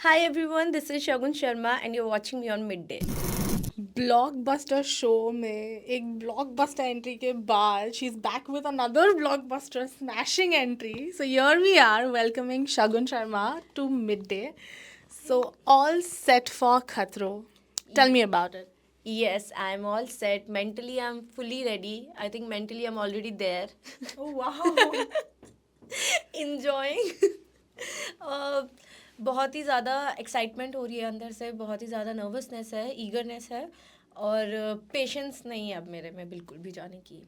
Hi everyone, this is Shagun Sharma and you're watching me on Midday. Blockbuster show में एक blockbuster entry के बाद she is back with another blockbuster smashing entry so here we are welcoming Shagun Sharma to Midday so all set for Khatron tell me about it Yes, I'm all set. Mentally, I'm fully ready. I think mentally, I'm already there. Wow Enjoying. uh, बहुत ही ज़्यादा excitement हो रही है अंदर से, बहुत ही ज़्यादा nervousness है, ईगरनेस है और पेशेंस नहीं है अब मेरे में बिल्कुल भी जाने की.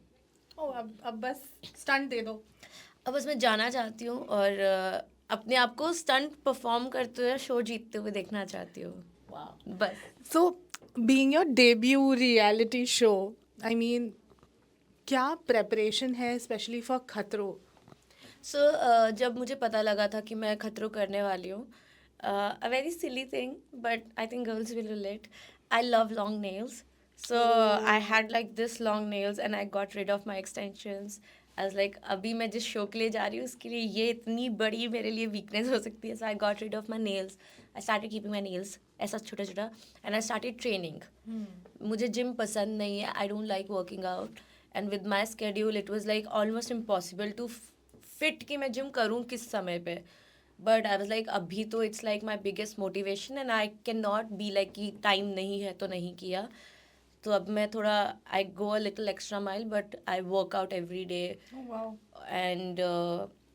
ओ अब बस स्टंट दे दो अब बस मैं जाना चाहती हूँ और अपने आप को स्टंट परफॉर्म करते हुए शो जीतते हुए देखना चाहती हूँ. वाओ बस. So being your debut reality show I mean क्या प्रेपरेशन है स्पेशली फॉर खतरो सो जब मुझे पता लगा था कि मैं खतरों करने वाली हूँ, a very silly thing but I think girls will relate. I love long nails. So I had like this long nails and I got rid of my extensions. As like अभी मैं जिस शो के लिए जा रही हूँ उसके लिए ये इतनी बड़ी मेरे लिए वीकनेस हो सकती है. So I got rid of my nails. I started keeping my nails ऐसा छोटा छोटा एंड आई स्टार्टेड ट्रेनिंग. मुझे जिम पसंद नहीं है. I don't like working out and with my schedule it was like almost impossible to fit कि मैं gym करूँ किस समय पे. बट आई वॉज लाइक अभी तो it's like my biggest motivation and I can not be like कि time नहीं है तो नहीं किया. तो अब मैं थोड़ा I go a little extra mile but I work out every day wow and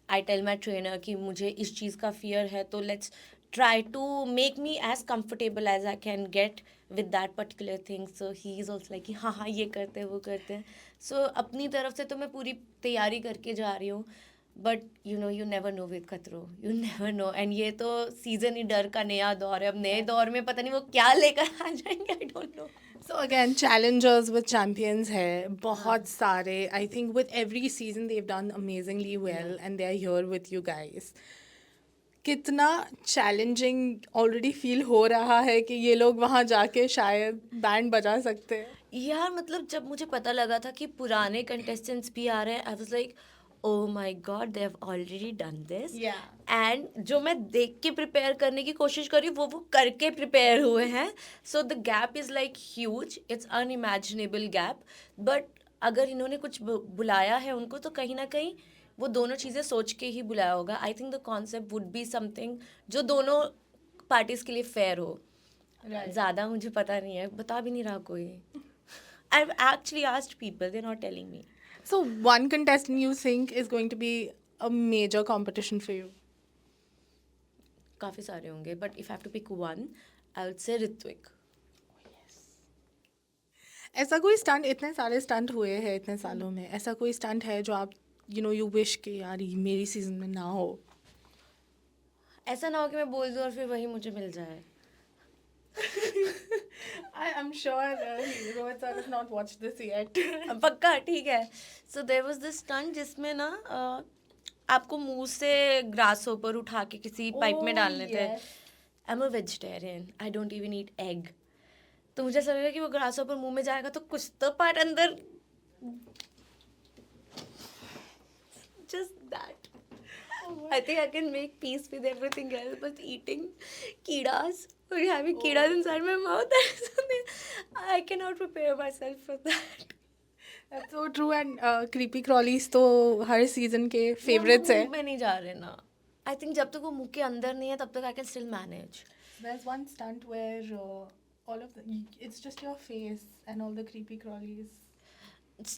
I tell my trainer कि मुझे इस चीज़ का फियर है तो let's try to make me as comfortable as I can get with that particular thing. So he is also like कि हाँ हाँ ये करते हैं वो करते हैं. सो अपनी तरफ से तो मैं पूरी तैयारी करके जा रही हूँ. But you never know with खतरो. यू नेवर नो एंड ये तो सीज़न ही डर का नया दौर है. अब नए दौर में पता नहीं वो क्या लेकर आ जाएंगे. I don't know. So again, challengers with champions है बहुत सारे. I think with every season they've done amazingly well and they are here with you guys. कितना चैलेंजिंग ऑलरेडी फील हो रहा है कि ये लोग वहाँ जाके शायद बैंड बजा सकते हैं. यार मतलब जब मुझे पता लगा था कि पुराने कंटेस्टेंट्स भी आ रहे हैं I was like oh my God they have already done this. Yeah. And जो मैं देख के प्रिपेयर करने की कोशिश कर रही हूँ वो करके प्रिपेयर हुए हैं. So the gap is like huge. It's unimaginable gap. But अगर इन्होंने कुछ बुलाया है उनको तो कहीं ना कहीं वो दोनों चीज़ें सोच के ही बुलाया होगा. I think the concept would be something जो दोनों पार्टीज के लिए फेयर हो. Right. ज़्यादा मुझे पता नहीं है. बता भी नहीं रहा कोई. I've actually asked people, they're not telling me. So one contestant you think is going to be a major competition for you? काफ़ी सारे होंगे but if I have to pick one, I would say Ritwik. ऐसा कोई stunt, इतने सारे stunt हुए हैं इतने सालों में, ऐसा कोई स्टंट है जो आप यू विश कि यार ये मेरी सीजन में ना हो? ऐसा ना हो कि मैं बोल दूँ और फिर वही मुझे मिल जाए. I'm sure Rohit sir has not watched this yet. पक्का ठीक है. So there was this stunt जिसमें ना आपको मुंह से ग्रास होपर उठा के किसी पाइप में डालने थे. I am a vegetarian. I don't even eat egg. तो मुझे ऐसा लगा कि वो ग्रास होपर मुंह में जाएगा तो कुछ तो पार्ट अंदर just that. I think I can make peace with everything else, but eating keedas or having keedas inside my mouth, that is something I cannot prepare myself for that. That's so true and creepy crawlies तो हर season के favorites वो है. मुंह में नहीं जा रहे ना. I think जब तक वो मुंह के अंदर नहीं है तब तक I can still manage. There's one stunt where all of it's just your face and all the creepy crawlies.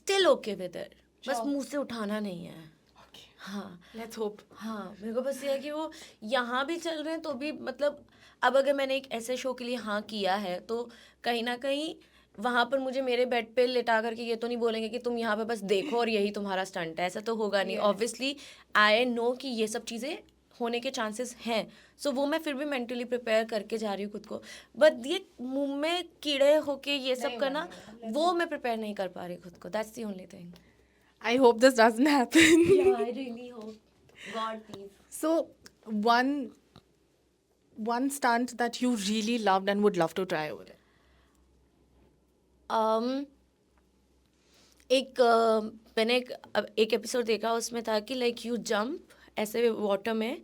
Still okay with it. बस Sure. मुंह से उठाना नहीं है. Okay. हाँ. Let's hope. हाँ मेरे को बस ये है कि वो यहाँ भी चल रहे हैं तो भी मतलब अब अगर मैंने एक ऐसे शो के लिए हाँ किया है तो कहीं ना कहीं वहाँ पर मुझे मेरे बेड पे लिटा करके ये तो नहीं बोलेंगे कि तुम यहाँ पे बस देखो और यही तुम्हारा स्टंट है. ऐसा तो होगा नहीं. Yes. ऑब्वियसली आई नो कि ये सब चीज़ें होने के चांसेस हैं. सो वो मैं फिर भी मेंटली प्रिपेयर करके जा रही हूँ खुद को. बट ये मुंह में कीड़े होके ये सब करना वो मैं प्रिपेयर नहीं कर पा रही खुद को. That's the only thing. I hope this doesn't happen. Yeah, I really hope. God, please. So one stunt that you really loved and would love to try over there. मैंने एक एपिसोड देखा उसमें था कि लाइक यू जंप ऐसे water में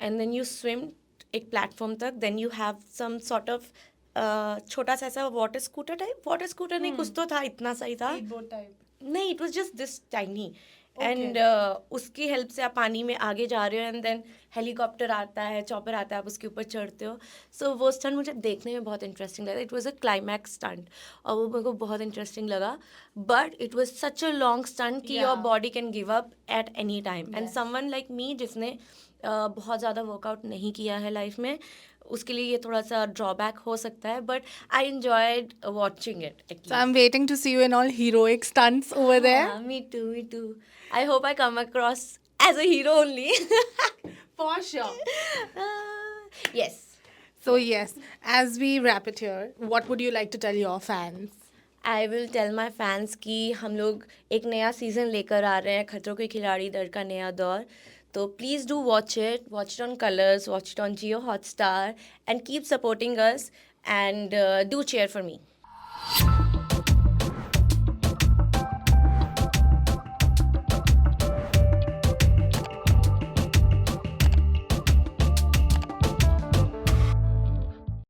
and then you swim एक platform तक, then you have some sort of छोटा सा ऐसा वाटर स्कूटर नहीं, कुछ तो था, इतना सा ही था, Speedboat type. नहीं, it was just this tiny, Okay. And उसकी हेल्प से आप पानी में आगे जा रहे हो, एंड देन हेलीकॉप्टर आता है, चॉपर आता है, आप उसके ऊपर चढ़ते हो. सो वो स्टंट मुझे देखने में बहुत इंटरेस्टिंग लगा. It was a climax stunt, और वो मेरे को बहुत इंटरेस्टिंग लगा. But it was such a long stunt कि your Yeah. Body can give up at any time, and Yes. Someone like me जिसने बहुत ज़्यादा वर्कआउट नहीं किया है लाइफ में, उसके लिए ये थोड़ा सा ड्रॉबैक हो सकता है. But I enjoyed watching it. So I'm waiting to see you in all heroic stunts over there. Me too. I hope I come across as a hero only. For sure. Yes. So yes, as we wrap it here, what would you like to tell your fans? I will tell my fans कि हम लोग एक नया season लेकर आ रहे हैं, खतरों के खिलाड़ी दर का नया दौर. तो please do watch it on Colors, watch it on Jio Hotstar, and keep supporting us, and do cheer for me.